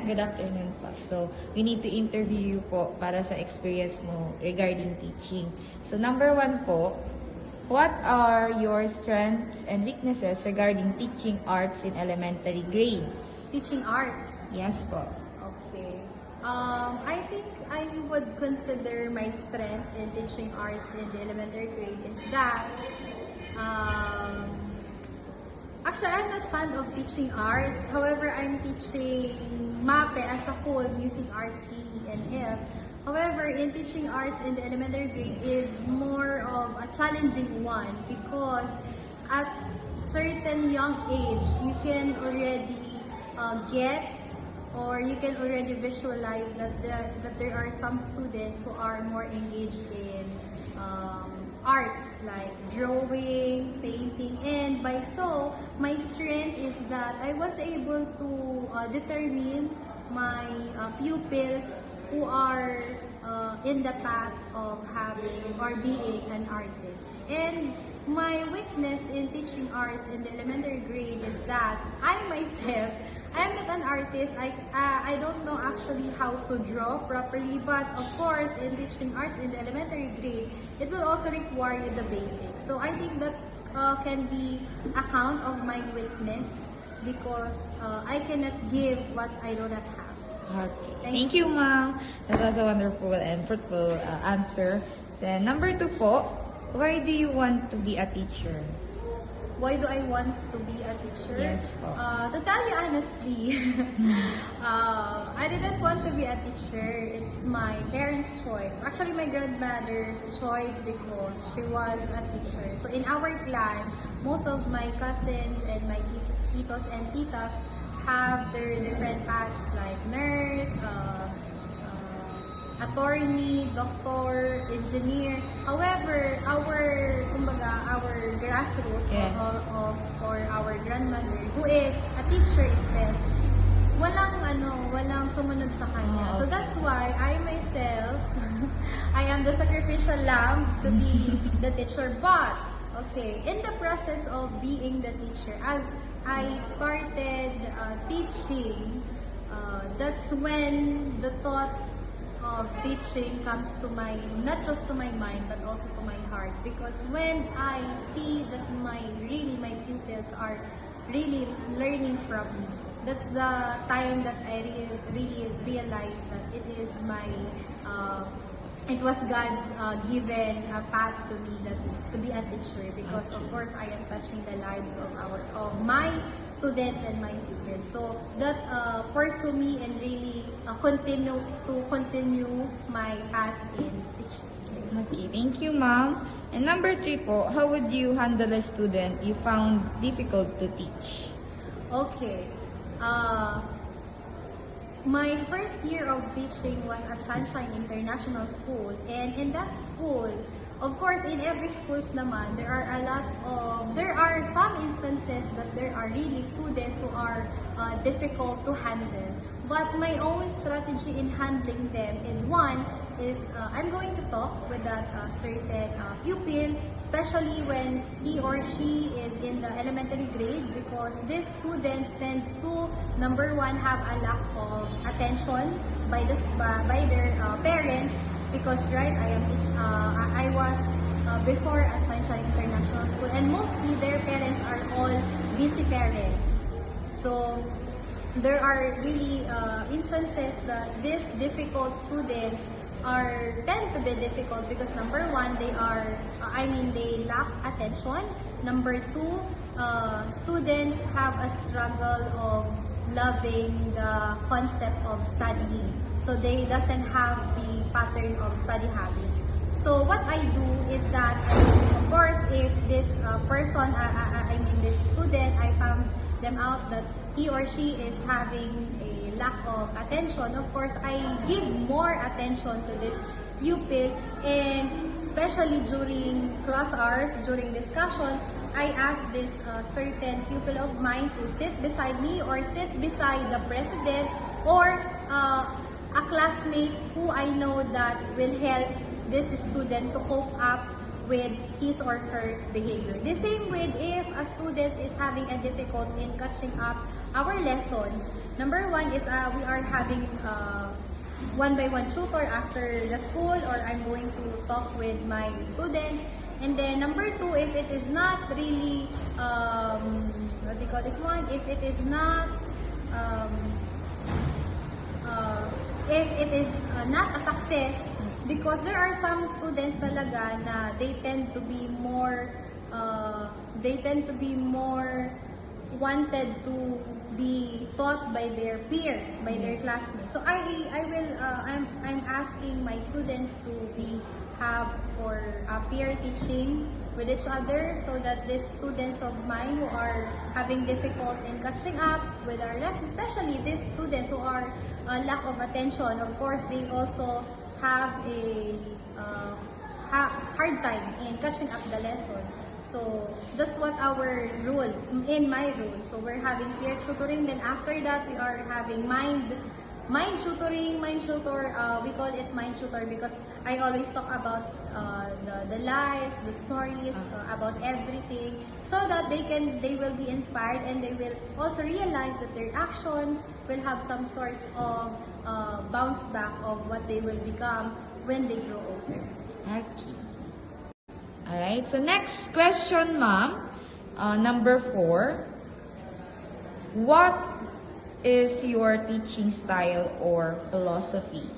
Good afternoon po. So, we need to interview you po para sa experience mo regarding teaching. So, number 1 po, what are your strengths and weaknesses regarding teaching arts in elementary grades? Teaching arts. Yes po. Okay. I think I would consider my strength in teaching arts in the elementary grade is that actually, I'm not fan of teaching arts. However, I'm teaching MAPE as a whole, music, arts, PE, and health. However, in teaching arts in the elementary grade is more of a challenging one because at certain young age, you can already get or you can already visualize that there are some students who are more engaged in arts like drawing, painting, and by so, my strength is that I was able to determine my pupils who are in the path of having or being an artist. And my weakness in teaching arts in the elementary grade is that I myself, I'm not an artist. I don't know actually how to draw properly, but of course, in teaching arts in the elementary grade, it will also require you the basics. So I think that can be account of my weakness because I cannot give what I do not have. Okay. Thank you, ma'am. That was a wonderful and fruitful answer. Then, number 2 po, why do you want to be a teacher? Why do I want to be a teacher? Yes po. To tell you honestly, I didn't want to be a teacher. It's my parents' choice. Actually, my grandmother's choice because she was a teacher. So in our clan, most of my cousins and my titos and titas have their different paths like nurse, attorney, doctor, engineer. However, our grassroots or our grandmother who is a teacher itself, walang sumunod sa kanya. So that's why I myself, I am the sacrificial lamb to be the teacher. But, okay, in the process of being the teacher, as I started teaching, that's when the thought of teaching comes to not just to my mind but also to my heart, because when I see that my pupils are really learning from me, that's the time that I really realized that it is it was God's given path to me to be a teacher, because of course I am touching the lives of my students and my pupils. So that pursue me and really continue my path in teaching. Okay, thank you, ma'am. And number 3 po, how would you handle a student you found difficult to teach? Okay. My first year of teaching was at Sunshine International School, and in that school, of course, in every schools naman, there are some instances that there are really students who are difficult to handle. But my own strategy in handling them is I'm going to talk with that certain pupil, especially when he or she is in the elementary grade, because these students tends to, number 1, have a lack of attention by their parents, because I was before at Sunshine International School, and mostly their parents are all busy parents. So there are really instances that these difficult students tend to be difficult because number 1, they lack attention. Number 2, students have a struggle of loving the concept of studying. So they doesn't have the pattern of study habits. So what I do is that, of course, if this this student, I found them out that he or she is having a lack of attention, of course, I give more attention to this pupil, and especially during class hours, during discussions, I ask this certain pupil of mine to sit beside me or sit beside the president or a classmate who I know that will help this student to cope up with his or her behavior. The same with if a student is having a difficult in catching up our lessons. Number one is we are having one-by-one tutor after the school, or I'm going to talk with my student. And then number two, if it is not really, what do you call this one? If it is not, if it is not a success, because there are some students talaga na they tend to be more wanted to be taught by their peers, by their classmates. So I'm asking my students to have peer teaching with each other, so that these students of mine who are having difficult in catching up with our lessons, especially these students who are lack of attention, of course they also have a hard time in catching up the lesson. So that's what our rule, in my rule. So we're having peer tutoring, then after that we are having mind tutoring, we call it mind tutor because I always talk about the lives, the stories, about everything, so that they will be inspired, and they will also realize that their actions will have some sort of bounce back of what they will become when they grow older. Okay. Alright, so next question, ma'am. Number 4. What is your teaching style or philosophy?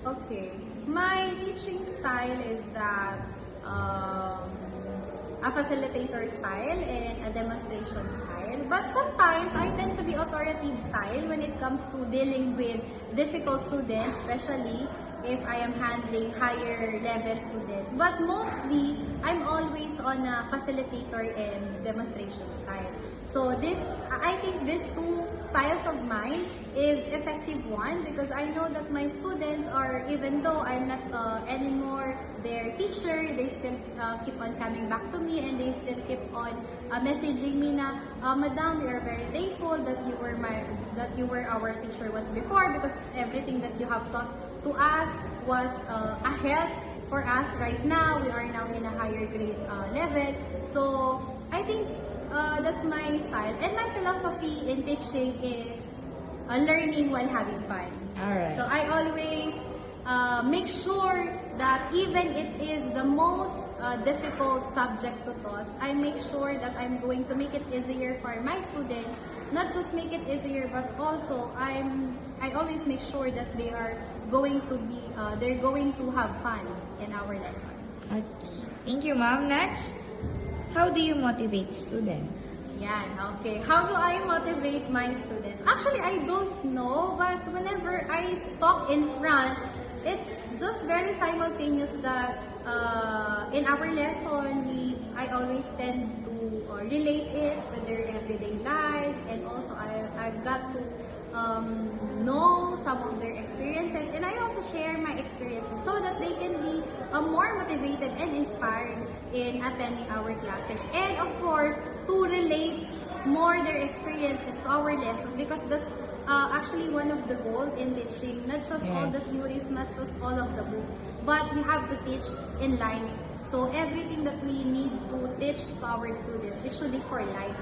Okay. My teaching style is that a facilitator style and a demonstration style. But sometimes I tend to be authoritative style when it comes to dealing with difficult students, especially if I am handling higher level students. But mostly, I'm always on a facilitator and demonstration style. So I think these two styles of mine is effective one, because I know that my students are, even though I'm not anymore their teacher, they still keep on coming back to me, and they still keep on messaging me na, Madam, we are very thankful that you were our teacher once before, because everything that you have taught to us was a help for us right now. We are now in a higher grade level. So I think that's my style. And my philosophy in teaching is learning while having fun. Alright. So I always make sure that even it is the most difficult subject to taught, I make sure that I'm going to make it easier for my students. Not just make it easier, but also I always make sure that they're going to have fun in our lesson. Okay. Thank you, ma'am. Next, how do you motivate students? Yan, okay. How do I motivate my students? Actually, I don't know, but whenever I talk in front, it's just very simultaneous that in our lesson, I always tend to relate it with their everyday lives, and also I've got to know some of their experiences, and I also share my experiences so that they can be more motivated and inspired in attending our classes, and of course to relate more their experiences to our lesson, because that's actually one of the goals in teaching, not just all the theories, not just all of the books, but we have to teach in life. So everything that we need to teach to our students, it should be for life.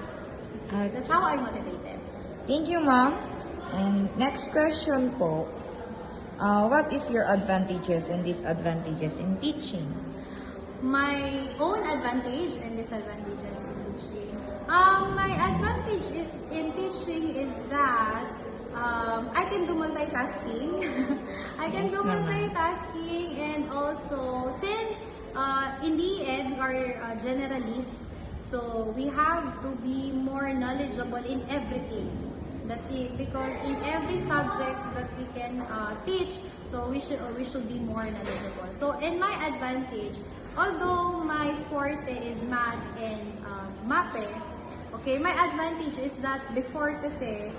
That's how I motivate them. Thank you, ma'am. And next question po, what is your advantages and disadvantages in teaching? My own advantage and disadvantages in teaching. My advantage in teaching is that I can do multitasking. I can do multitasking, and also since in the end we are generalists, so we have to be more knowledgeable in everything. Because in every subject that we can teach, so we should be more knowledgeable. So in my advantage, although my forte is math and MAPE, okay, my advantage is that before kasi,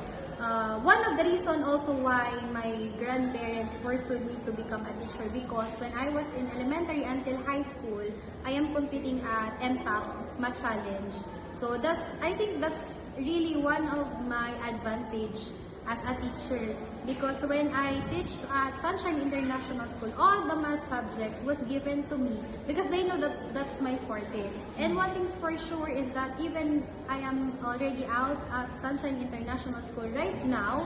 one of the reason also why my grandparents pursued me to become a teacher, because when I was in elementary until high school, I am competing at MTAP Math Challenge. So I think that's really one of my advantage as a teacher, because when I teach at Sunshine International School, all the math subjects was given to me because they know that that's my forte. And one thing's for sure is that even I am already out at Sunshine International School right now,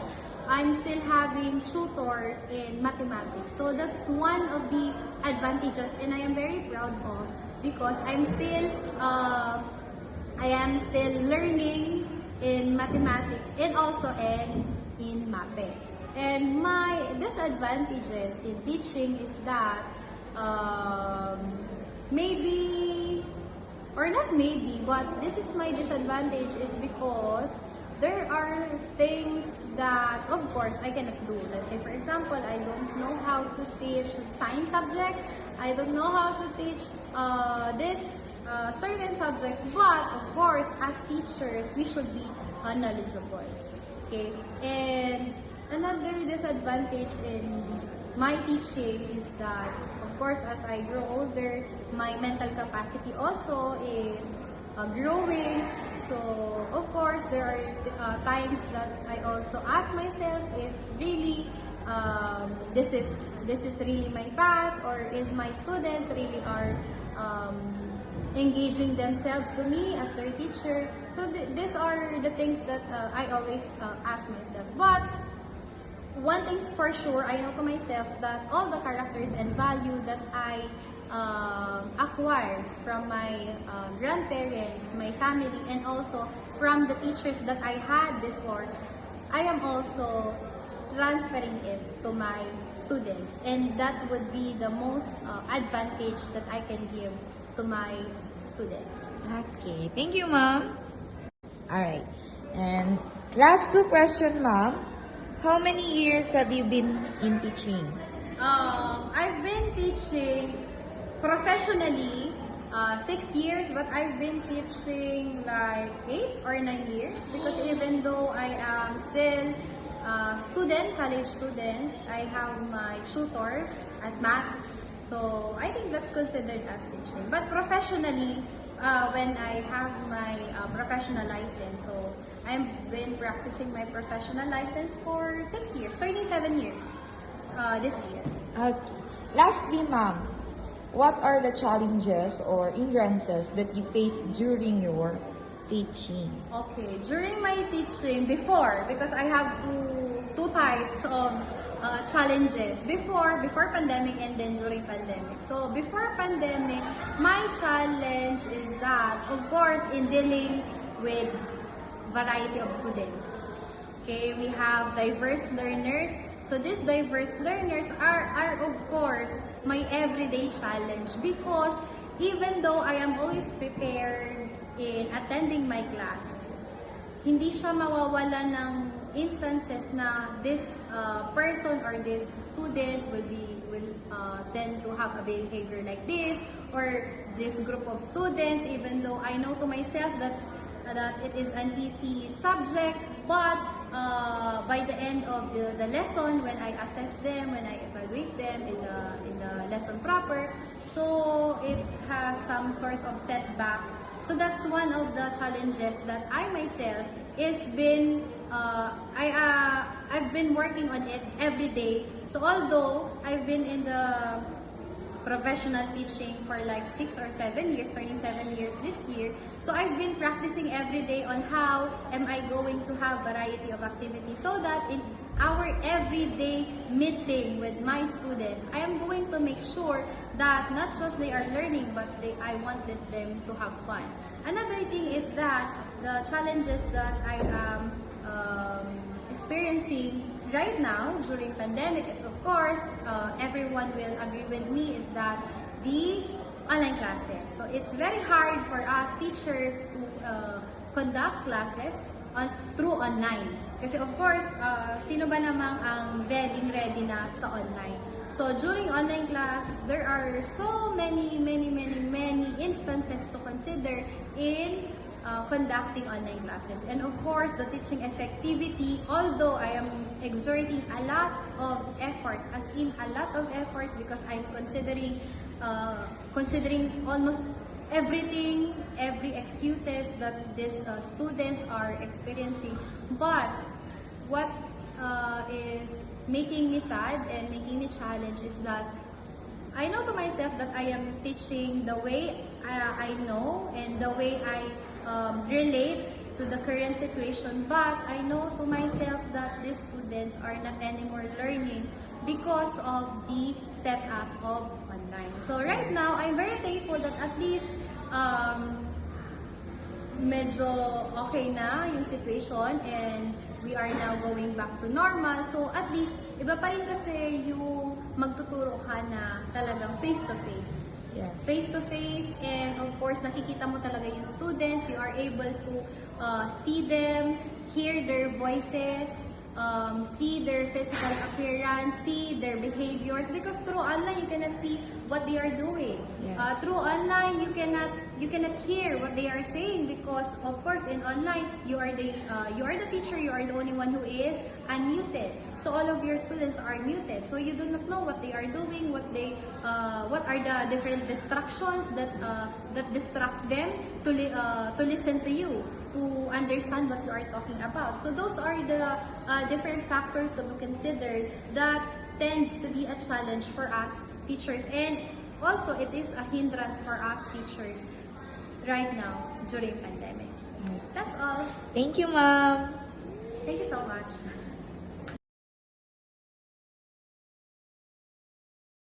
I'm still having tutor in mathematics. So that's one of the advantages, and I am very proud of, because I am still learning in mathematics and also in MAPE. And my disadvantages in teaching is that maybe, or not maybe, but this is my disadvantage is because there are things that, of course, I cannot do. Let's say, for example, I don't know how to teach science subject. I don't know how to teach this certain subjects. But, of course, as teachers, we should be knowledgeable. Okay? And another disadvantage in my teaching is that, of course, as I grow older, my mental capacity also is growing. So, of course, there are times that I also ask myself if really this is really my path, or is my students really are engaging themselves to me as their teacher. So these are the things that I always ask myself. But one thing's for sure, I know to myself that all the characters and value that I acquired from my grandparents, my family, and also from the teachers that I had before, I am also transferring it to my students, and that would be the most advantage that I can give to my students. Okay, thank you, ma'am. Alright, and last two question, ma'am. How many years have you been in teaching? I've been teaching professionally 6 years, but I've been teaching like 8 or 9 years, because even though I am still college student, I have my tutors at math. So I think that's considered as teaching. But professionally, when I have my professional license, so I've been practicing my professional license for 6 years, 37 years this year. Okay. Lastly, ma'am, what are the challenges or hindrances that you face during your teaching? Okay, during my teaching, before, because I have two types of challenges, before pandemic and then during pandemic. So before pandemic, my challenge is that, of course, in dealing with variety of students. Okay, we have diverse learners. So these diverse learners are of course my everyday challenge, because even though I am always prepared in attending my class, hindi siya mawawala ng instances na this person or this student will tend to have a behavior like this, or this group of students, even though I know to myself that it is an easy subject, but by the end of the lesson, when I assess them, when I evaluate them in the lesson proper, so it has some sort of setbacks. So that's one of the challenges that I myself I've been working on it every day. So although I've been in the professional teaching for like 6 or 7 years, 37 years this year. So I've been practicing every day on how am I going to have variety of activities, so that in our everyday meeting with my students, I am going to make sure that not just they are learning, but I wanted them to have fun. Another thing is that the challenges that I am experiencing right now during pandemic is, of course, everyone will agree with me, is that the online classes. So it's very hard for us teachers to conduct classes through online. Kasi of course, sino ba namang ang ready na sa online? So during online class, there are so many instances to consider in conducting online classes. And of course, the teaching effectivity, although I am exerting a lot of effort, as in a lot of effort, because I'm considering almost everything, every excuses that these students are experiencing. But what is making me sad and making me challenged is that I know to myself that I am teaching the way I know and the way I relate to the current situation, but I know to myself that these students are not anymore learning because of the setup of online. So right now, I'm very thankful that at least medyo okay na yung situation and we are now going back to normal. So at least, iba pa rin kasi yung magtuturo ka na talagang face-to-face. Yes. Face-to-face, and of course, nakikita mo talaga yung students. You are able to see them, hear their voices, see their physical appearance, see their behaviors. Because through online, you cannot see what they are doing. Yes. Through online, you cannot hear what they are saying because, of course, in online, you are the teacher. You are the only one who is unmuted. So all of your students are muted. So you do not know what they are doing, what are the different distractions that distracts them to listen to you, to understand what you are talking about. So those are the different factors to be considered that tends to be a challenge for us teachers, and also it is a hindrance for us teachers right now during pandemic. That's all. Thank you, ma'am. Thank you so much.